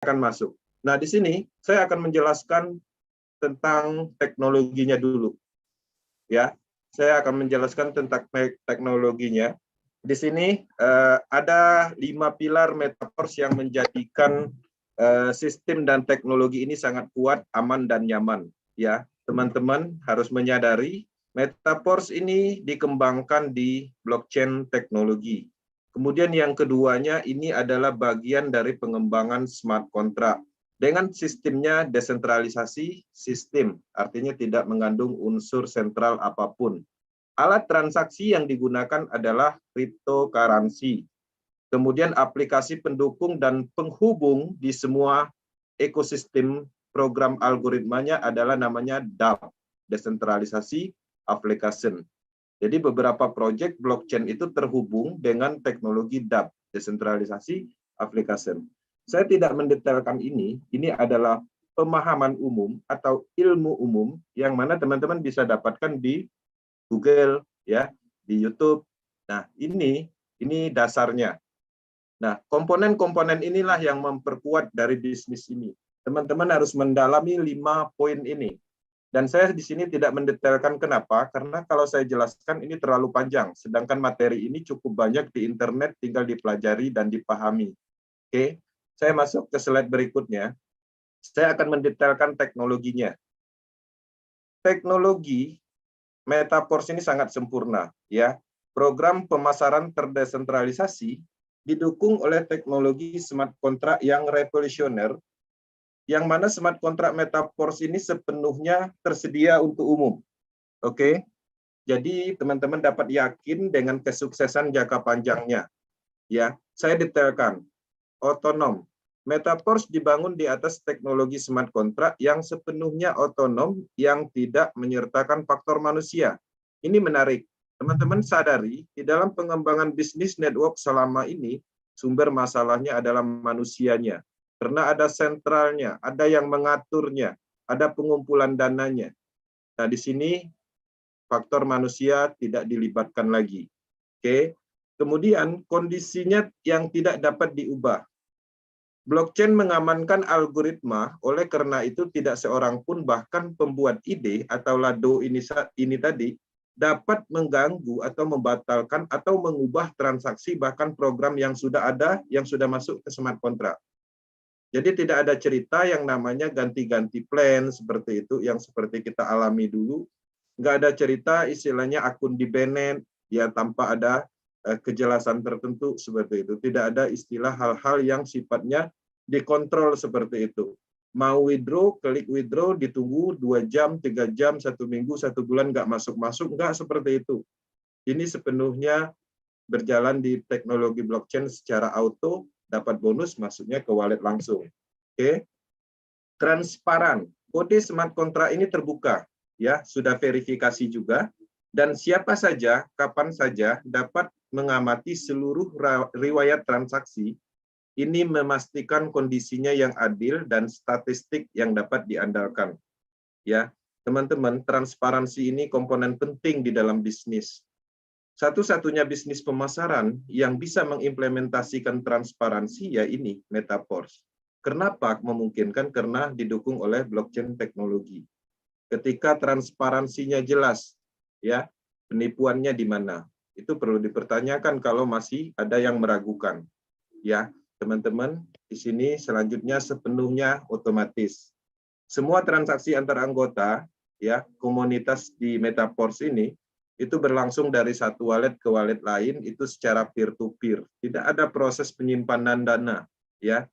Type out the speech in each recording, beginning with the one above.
akan masuk. Nah, di sini saya akan menjelaskan tentang teknologinya dulu. Ya, saya akan menjelaskan tentang teknologinya. Di sini ada 5 pilar Metaverse yang menjadikan sistem dan teknologi ini sangat kuat, aman dan nyaman. Ya, teman-teman harus menyadari Metaverse ini dikembangkan di blockchain teknologi. Kemudian yang keduanya ini adalah bagian dari pengembangan smart contract. Dengan sistemnya desentralisasi sistem, artinya tidak mengandung unsur sentral apapun. Alat transaksi yang digunakan adalah cryptocurrency. Kemudian aplikasi pendukung dan penghubung di semua ekosistem program algoritmanya adalah namanya DApp, Decentralisasi Application. Jadi beberapa proyek blockchain itu terhubung dengan teknologi DApp, Decentralisasi Application. Saya tidak mendetailkan ini adalah pemahaman umum atau ilmu umum yang mana teman-teman bisa dapatkan di Google, ya, di YouTube. Nah, ini dasarnya. Nah, komponen-komponen inilah yang memperkuat dari bisnis ini. Teman-teman harus mendalami 5 poin ini. Dan saya di sini tidak mendetailkan kenapa, karena kalau saya jelaskan ini terlalu panjang, sedangkan materi ini cukup banyak di internet, tinggal dipelajari dan dipahami. Oke, saya masuk ke slide berikutnya. Saya akan mendetailkan teknologinya. Teknologi Metaverse ini sangat sempurna, ya. Program pemasaran terdesentralisasi didukung oleh teknologi smart contract yang revolusioner, yang mana smart contract Metaverse ini sepenuhnya tersedia untuk umum. Oke, jadi teman-teman dapat yakin dengan kesuksesan jangka panjangnya. Ya, saya detailkan. Otonom. Metaverse dibangun di atas teknologi smart contract yang sepenuhnya otonom yang tidak menyertakan faktor manusia. Ini menarik. Teman-teman sadari, di dalam pengembangan bisnis network selama ini, sumber masalahnya adalah manusianya. Karena ada sentralnya, ada yang mengaturnya, ada pengumpulan dananya. Nah, di sini faktor manusia tidak dilibatkan lagi. Oke. Kemudian kondisinya yang tidak dapat diubah. Blockchain mengamankan algoritma, oleh karena itu tidak seorang pun, bahkan pembuat ide atau lado ini tadi, dapat mengganggu atau membatalkan atau mengubah transaksi bahkan program yang sudah ada, yang sudah masuk ke smart contract. Jadi tidak ada cerita yang namanya ganti-ganti plan seperti itu, yang seperti kita alami dulu. Nggak ada cerita istilahnya akun di-banned, ya tanpa ada kejelasan tertentu seperti itu. Tidak ada istilah hal-hal yang sifatnya dikontrol seperti itu. Mau withdraw, klik withdraw, ditunggu 2 jam, 3 jam, 1 minggu, 1 bulan nggak masuk-masuk, nggak seperti itu. Ini sepenuhnya berjalan di teknologi blockchain secara auto, dapat bonus, masuknya ke wallet langsung. Oke. Transparan. Kode smart contract ini terbuka, ya, sudah verifikasi juga, dan siapa saja, kapan saja dapat mengamati seluruh riwayat transaksi. Ini memastikan kondisinya yang adil dan statistik yang dapat diandalkan. Ya, teman-teman, transparansi ini komponen penting di dalam bisnis. Satu-satunya bisnis pemasaran yang bisa mengimplementasikan transparansi ya ini Metaverse. Kenapa memungkinkan? Karena didukung oleh blockchain teknologi. Ketika transparansinya jelas, ya, penipuannya di mana? Itu perlu dipertanyakan kalau masih ada yang meragukan. Ya, teman-teman, di sini selanjutnya sepenuhnya otomatis. Semua transaksi antar anggota, ya, komunitas di Metaverse ini itu berlangsung dari satu wallet ke wallet lain, itu secara peer-to-peer. Tidak ada proses penyimpanan dana, ya.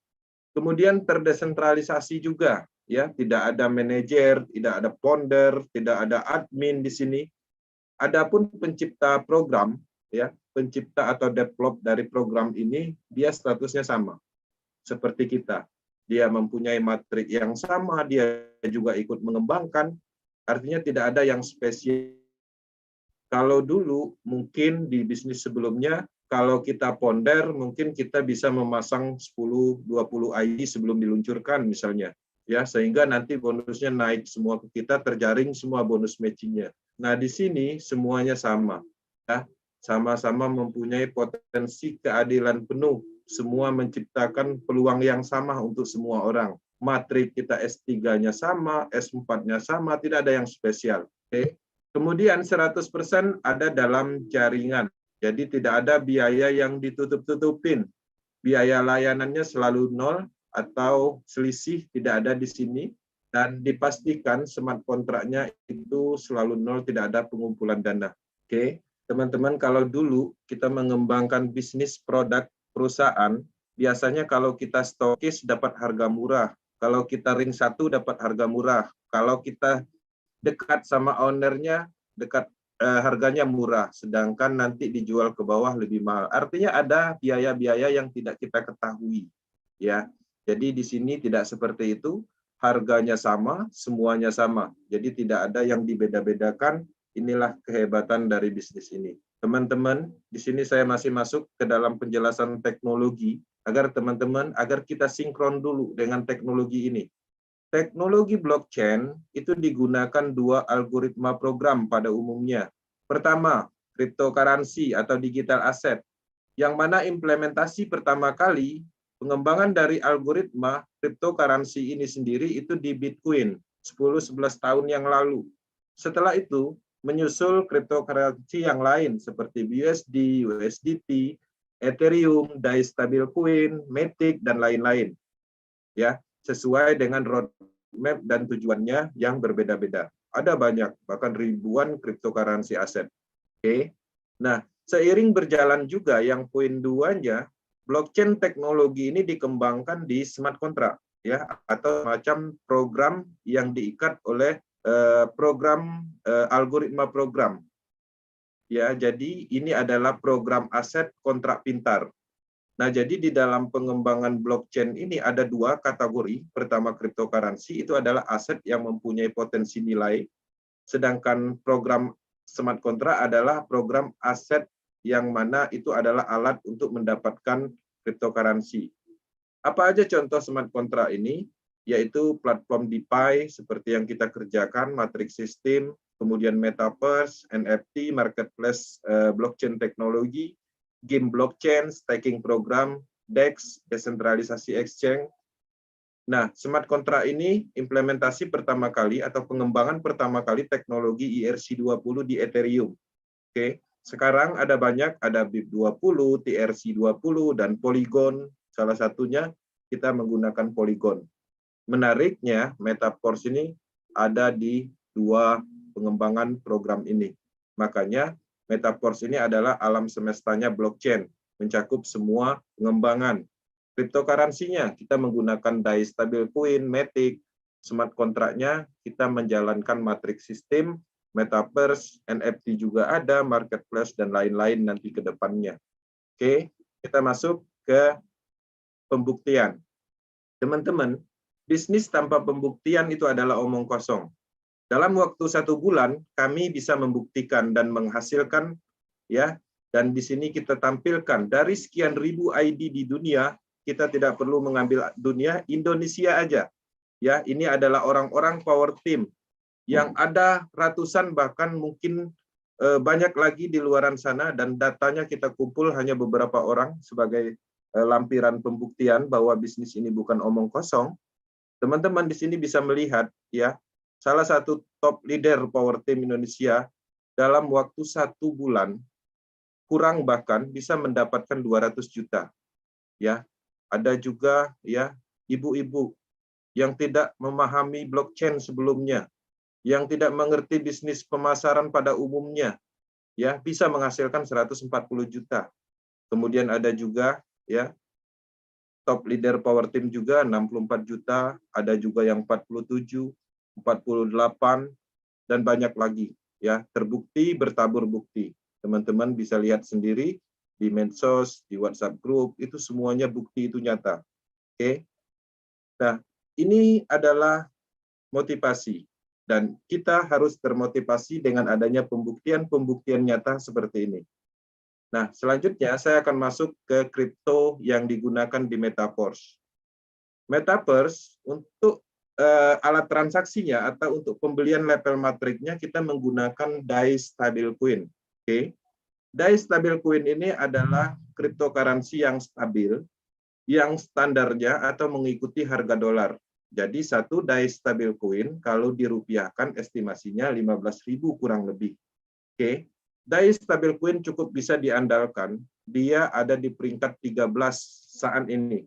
Kemudian terdesentralisasi juga, ya, tidak ada manajer, tidak ada founder, tidak ada admin di sini. Adapun pencipta program, ya, pencipta atau develop dari program ini, dia statusnya sama seperti kita. Dia mempunyai matrik yang sama, dia juga ikut mengembangkan. Artinya tidak ada yang spesial. Kalau dulu mungkin di bisnis sebelumnya, kalau kita founder, mungkin kita bisa memasang 10-20 ID sebelum diluncurkan misalnya, ya, sehingga nanti bonusnya naik semua ke kita, terjaring semua bonus matchingnya. Nah, di sini semuanya sama, ya, sama-sama mempunyai potensi keadilan penuh semua menciptakan peluang yang sama untuk semua orang. Matrik kita S3-nya sama, S4-nya sama, tidak ada yang spesial. Oke. Kemudian 100% ada dalam jaringan. Jadi tidak ada biaya yang ditutup-tutupin. Biaya layanannya selalu nol atau selisih tidak ada di sini. Dan dipastikan smart kontraknya itu selalu nol, tidak ada pengumpulan dana. Oke, teman-teman, kalau dulu kita mengembangkan bisnis produk perusahaan, biasanya kalau kita stokis dapat harga murah. Kalau kita ring 1 dapat harga murah. Kalau kita dekat sama ownernya, harganya murah, sedangkan nanti dijual ke bawah lebih mahal. Artinya ada biaya-biaya yang tidak kita ketahui, ya. Jadi di sini tidak seperti itu, harganya sama, semuanya sama. Jadi tidak ada yang dibeda-bedakan. Inilah kehebatan dari bisnis ini. Teman-teman, di sini saya masih masuk ke dalam penjelasan teknologi agar teman-teman, agar kita sinkron dulu dengan teknologi ini. Teknologi blockchain itu digunakan dua algoritma program pada umumnya. Pertama, cryptocurrency atau digital asset, yang mana implementasi pertama kali pengembangan dari algoritma cryptocurrency ini sendiri itu di Bitcoin 10-11 tahun yang lalu. Setelah itu, menyusul cryptocurrency yang lain seperti BUSD, USDT, Ethereum, DAI Stablecoin, Matic, dan lain-lain. Ya, sesuai dengan roadmap dan tujuannya yang berbeda-beda. Ada banyak, bahkan ribuan cryptocurrency aset. Oke. Nah, seiring berjalan juga yang poin 2-nya, blockchain teknologi ini dikembangkan di smart contract, ya, atau macam program yang diikat oleh algoritma program. Ya, jadi ini adalah program aset kontrak pintar. Nah, jadi di dalam pengembangan blockchain ini ada dua kategori. Pertama, cryptocurrency itu adalah aset yang mempunyai potensi nilai, sedangkan program smart contract adalah program aset yang mana itu adalah alat untuk mendapatkan cryptocurrency. Apa aja contoh smart contract ini? Yaitu platform DeFi seperti yang kita kerjakan, Matrix System, kemudian Metaverse, NFT, Marketplace blockchain teknologi, game blockchain, staking program, DEX, desentralisasi exchange. Nah, smart contract ini implementasi pertama kali atau pengembangan pertama kali teknologi ERC20 di Ethereum. Oke, sekarang ada banyak, ada BIP20, TRC20, dan Polygon. Salah satunya kita menggunakan Polygon. Menariknya, Metaverse ini ada di dua pengembangan program ini. Makanya, Metaverse ini adalah alam semestanya blockchain, mencakup semua pengembangan. Cryptocurrency-nya kita menggunakan DAI Stablecoin, Matic, smart kontraknya kita menjalankan Matrix System, Metaverse, NFT juga ada, Marketplace, dan lain-lain nanti ke depannya. Oke, kita masuk ke pembuktian. Teman-teman, bisnis tanpa pembuktian itu adalah omong kosong. Dalam waktu 1 bulan, kami bisa membuktikan dan menghasilkan, ya. Dan di sini kita tampilkan dari sekian ribu ID di dunia, kita tidak perlu mengambil dunia, Indonesia aja. Ya, ini adalah orang-orang power team yang ada ratusan bahkan mungkin banyak lagi di luaran sana, dan datanya kita kumpul hanya beberapa orang sebagai lampiran pembuktian bahwa bisnis ini bukan omong kosong. Teman-teman di sini bisa melihat, ya, salah satu top leader power team Indonesia dalam waktu 1 bulan kurang bahkan bisa mendapatkan 200 juta. Ya, ada juga, ya, ibu-ibu yang tidak memahami blockchain sebelumnya, yang tidak mengerti bisnis pemasaran pada umumnya, ya, bisa menghasilkan 140 juta. Kemudian ada juga, ya, top leader power team juga 64 juta, ada juga yang 47, 48, dan banyak lagi, ya, terbukti bertabur bukti. Teman-teman bisa lihat sendiri di medsos, di WhatsApp group, itu semuanya bukti itu nyata. Oke. Nah, ini adalah motivasi, dan kita harus termotivasi dengan adanya pembuktian-pembuktian nyata seperti ini. Nah, selanjutnya saya akan masuk ke kripto yang digunakan di Metaverse. Metaverse untuk alat transaksinya atau untuk pembelian level matriknya kita menggunakan DAI Stablecoin. Oke. DAI Stablecoin ini adalah cryptocurrency yang stabil yang standarnya atau mengikuti harga dolar. Jadi satu DAI stabil coin kalau dirupiahkan estimasinya 15.000 kurang lebih. Oke. DAI stabil coin cukup bisa diandalkan. Dia ada di peringkat 13 saat ini,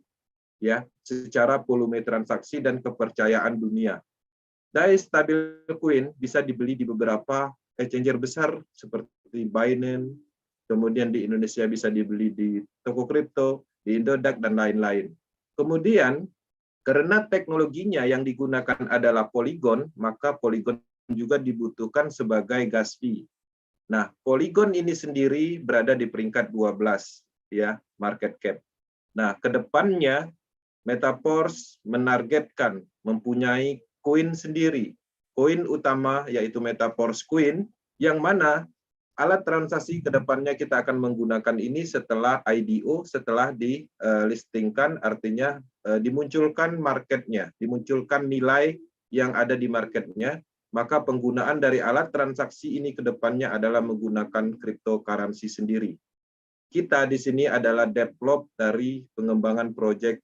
ya, secara volume transaksi dan kepercayaan dunia. DAI stabil coin bisa dibeli di beberapa exchanger besar seperti Binance, kemudian di Indonesia bisa dibeli di toko kripto, di Indodax, dan lain-lain. Kemudian, karena teknologinya yang digunakan adalah Polygon, maka Polygon juga dibutuhkan sebagai gas fee. Nah, Polygon ini sendiri berada di peringkat 12 ya, market cap. Nah, kedepannya Metaforce menargetkan mempunyai koin sendiri, koin utama yaitu Metaforce Coin, yang mana alat transaksi kedepannya kita akan menggunakan ini setelah IDO, setelah dilistingkan, artinya dimunculkan marketnya, dimunculkan nilai yang ada di marketnya, maka penggunaan dari alat transaksi ini kedepannya adalah menggunakan cryptocurrency sendiri. Kita di sini adalah develop dari pengembangan proyek